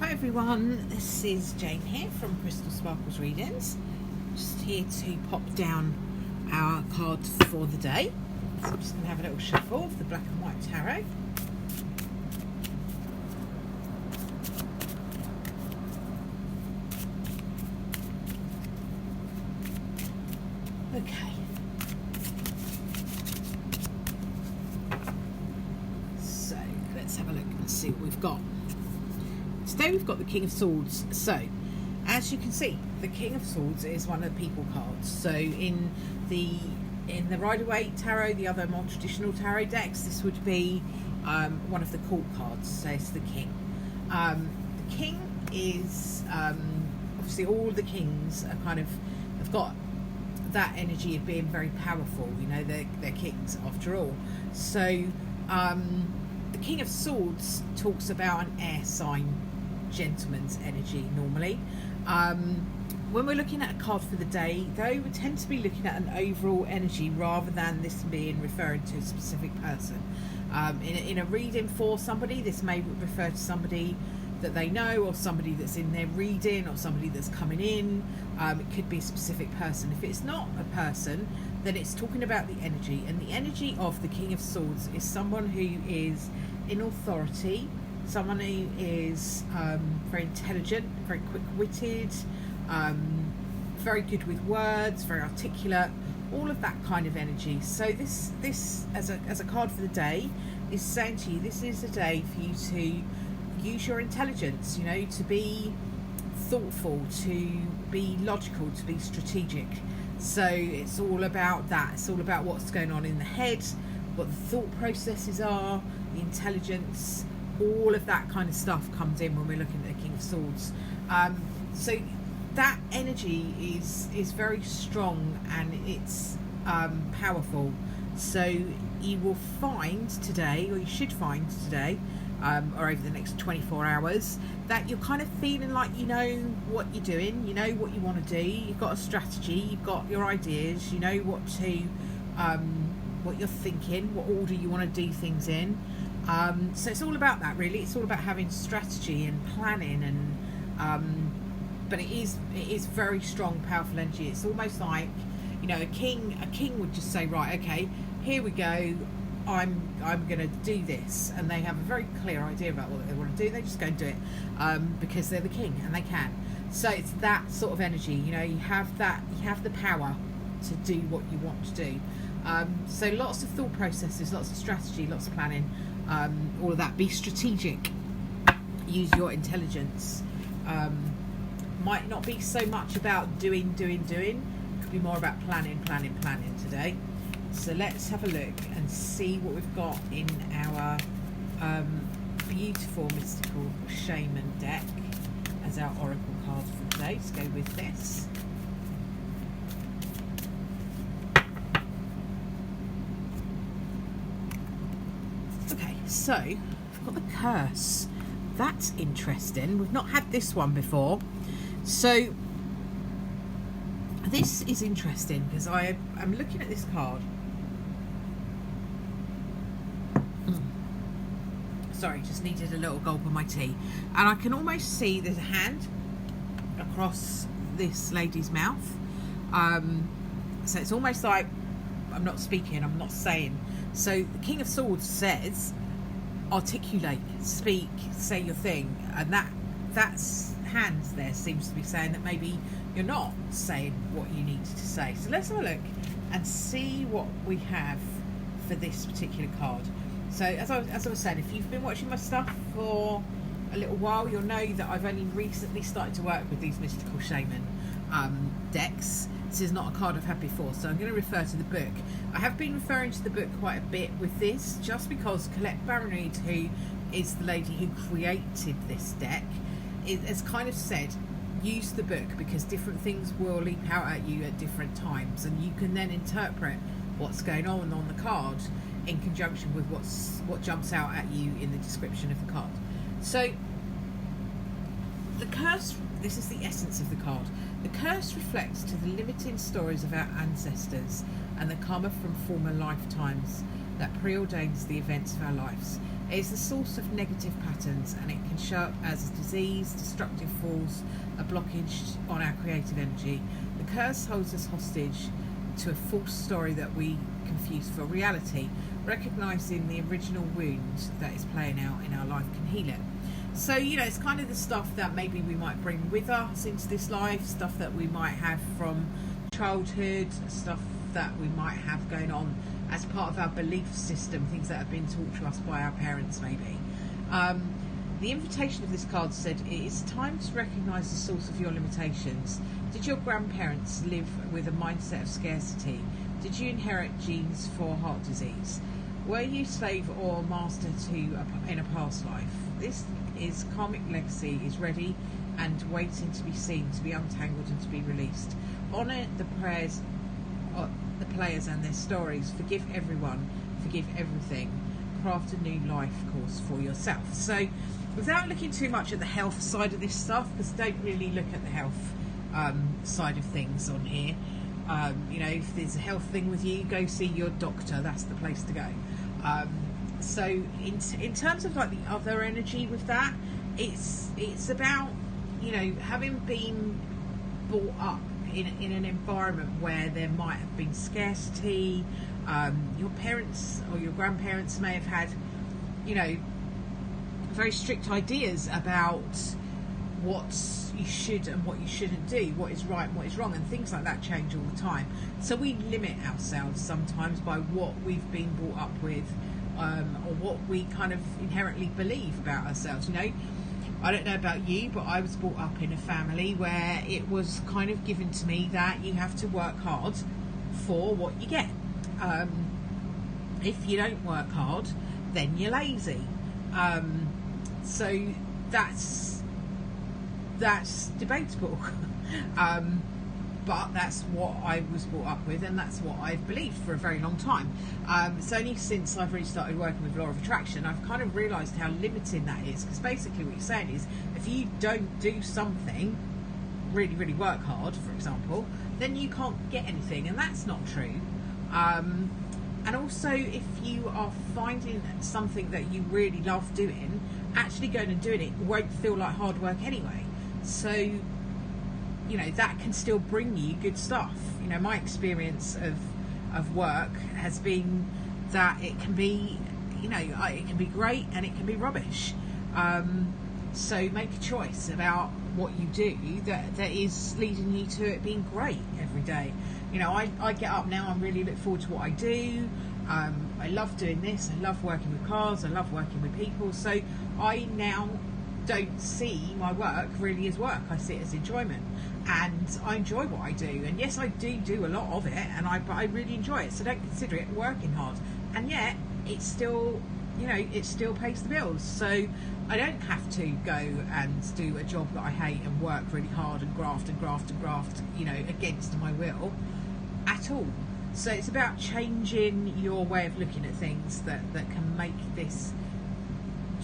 Hi everyone, this is Jane here from Crystal Sparkles Readings. Just here to pop down our cards for the day. So I'm just going to have a little shuffle of the black and white tarot. Okay. So let's have a look and see what we've got. Today we've got the King of Swords. So, as you can see, the King of Swords is one of the people cards. So in the Rider-Waite Tarot, the other more traditional tarot decks, this would be one of the court cards. So it's the King. The King is obviously all the kings are kind of have got that energy of being very powerful. You know, they're kings after all. So the King of Swords talks about an air sign gentleman's energy normally. When we're looking at a card for the day, though, we tend to be looking at an overall energy rather than this being referring to a specific person. In a reading for somebody, this may refer to somebody that they know, or somebody that's in their reading, or somebody that's coming in. It could be a specific person. If it's not a person, then it's talking about the energy, and the energy of the King of Swords is someone who is in authority, someone who is very intelligent, very quick-witted, very good with words, very articulate, all of that kind of energy. So this as a card for the day is saying to you, this is a day for you to use your intelligence, you know, to be thoughtful, to be logical, to be strategic. So it's all about that. It's all about what's going on in the head, what the thought processes are, the intelligence, all of that kind of stuff comes in when we're looking at the King of Swords. So that energy is very strong, and it's powerful. So you will find today, or you should find today, or over the next 24 hours, that you're kind of feeling like you know what you're doing, you know what you want to do, you've got a strategy, you've got your ideas, you know what you're thinking, what order you want to do things in. So it's all about that, really. It's all about having strategy and planning, and but it is very strong, powerful energy. It's almost like, you know, a king would just say, right, okay, here we go, I'm going to do this, and they have a very clear idea about what they want to do. They just go and do it because they're the king and they can. So it's that sort of energy. You know, you have the power to do what you want to do. So lots of thought processes, lots of strategy, lots of planning, all of that. Be strategic. Use your intelligence. Might not be so much about doing. Could be more about planning today. So let's have a look and see what we've got in our beautiful Mystical Shaman deck as our oracle card for today. Let's go with this. Okay, so I've got the Curse. That's interesting. We've not had this one before. So this is interesting because I'm looking at this card. Sorry, just needed a little gulp of my tea. And I can almost see there's a hand across this lady's mouth. So it's almost like I'm not speaking, I'm not saying. So the King of Swords says, articulate, speak, say your thing. And that's hands there seems to be saying that maybe you're not saying what you need to say. So let's have a look and see what we have for this particular card. So as I was saying, if you've been watching my stuff for a little while, you'll know that I've only recently started to work with these Mystical Shaman decks. This is not a card I've had before, so I'm going to refer to the book. I have been referring to the book quite a bit with this, just because Colette Baron-Reid, who is the lady who created this deck, has kind of said, use the book because different things will leap out at you at different times, and you can then interpret what's going on the card in conjunction with what jumps out at you in the description of the card. So the curse, this is the essence of the card. The curse reflects to the limiting stories of our ancestors and the karma from former lifetimes that preordains the events of our lives. It's the source of negative patterns, and it can show up as a disease, destructive force, a blockage on our creative energy. The curse holds us hostage to a false story that we confuse for reality. Recognizing the original wound that is playing out in our life can heal it. So, it's kind of the stuff that maybe we might bring with us into this life, stuff that we might have from childhood, stuff that we might have going on as part of our belief system, things that have been taught to us by our parents maybe. The invitation of this card said, it is time to recognise the source of your limitations. Did your grandparents live with a mindset of scarcity? Did you inherit genes for heart disease? Were you slave or master in a past life? This is karmic legacy is ready and waiting to be seen, to be untangled and to be released. Honour the prayers of the players and their stories. Forgive everyone, forgive everything. Craft a new life course for yourself. So, without looking too much at the health side of this stuff, because don't really look at the health side of things on here. If there's a health thing with you, go see your doctor. That's the place to go. So in terms of like the other energy with that, it's about having been brought up in an environment where there might have been scarcity. Your parents or your grandparents may have had very strict ideas about what you should and what you shouldn't do, what is right and what is wrong, and things like that change all the time. So we limit ourselves sometimes by what we've been brought up with, or what we kind of inherently believe about ourselves. I don't know about you, but I was brought up in a family where it was kind of given to me that you have to work hard for what you get. If you don't work hard, then you're lazy. So that's debatable. But that's what I was brought up with, and that's what I've believed for a very long time. It's only since I've really started working with Law of Attraction, I've kind of realised how limiting that is, because basically what you're saying is, if you don't do something, really, really work hard, for example, then you can't get anything, and that's not true. And also, if you are finding something that you really love doing, actually going and doing it won't feel like hard work anyway. So, that can still bring you good stuff. My experience of work has been that it can be, it can be great and it can be rubbish. So make a choice about what you do that is leading you to it being great every day. I get up now, I really look forward to what I do. I love doing this, I love working with cars, I love working with people. So I now don't see my work really as work. I see it as enjoyment, and I enjoy what I do. And yes, I do a lot of it, but I really enjoy it. So don't consider it working hard. And yet, it's still, it still pays the bills. So I don't have to go and do a job that I hate and work really hard and graft, against my will at all. So it's about changing your way of looking at things that can make this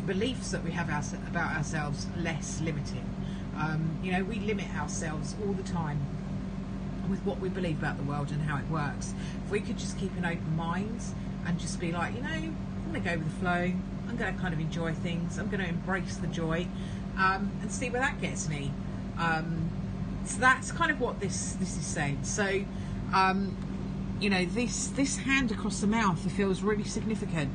beliefs that we have about ourselves less limiting. We limit ourselves all the time with what we believe about the world and how it works. If we could just keep an open mind and just be like, I'm going to go with the flow, I'm going to kind of enjoy things, I'm going to embrace the joy, and see where that gets me. So that's kind of what this is saying. So this hand across the mouth feels really significant.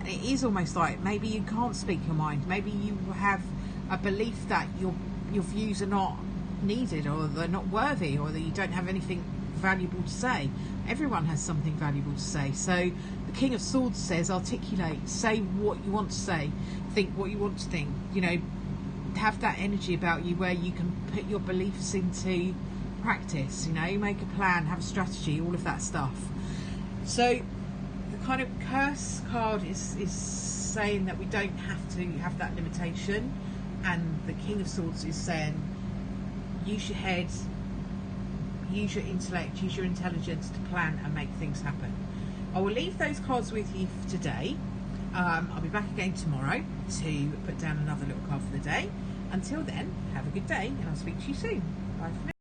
It is almost like maybe you can't speak your mind. Maybe you have a belief that your views are not needed, or they're not worthy, or that you don't have anything valuable to say. Everyone has something valuable to say. So the King of Swords says, articulate, say what you want to say, think what you want to think. Have that energy about you where you can put your beliefs into practice. Make a plan, have a strategy, all of that stuff. So the kind of curse card is saying that we don't have to have that limitation, and the King of Swords is saying use your head, use your intellect, use your intelligence to plan and make things happen. I will leave those cards with you for today. I'll be back again tomorrow to put down another little card for the day. Until then, have a good day, and I'll speak to you soon. Bye for now.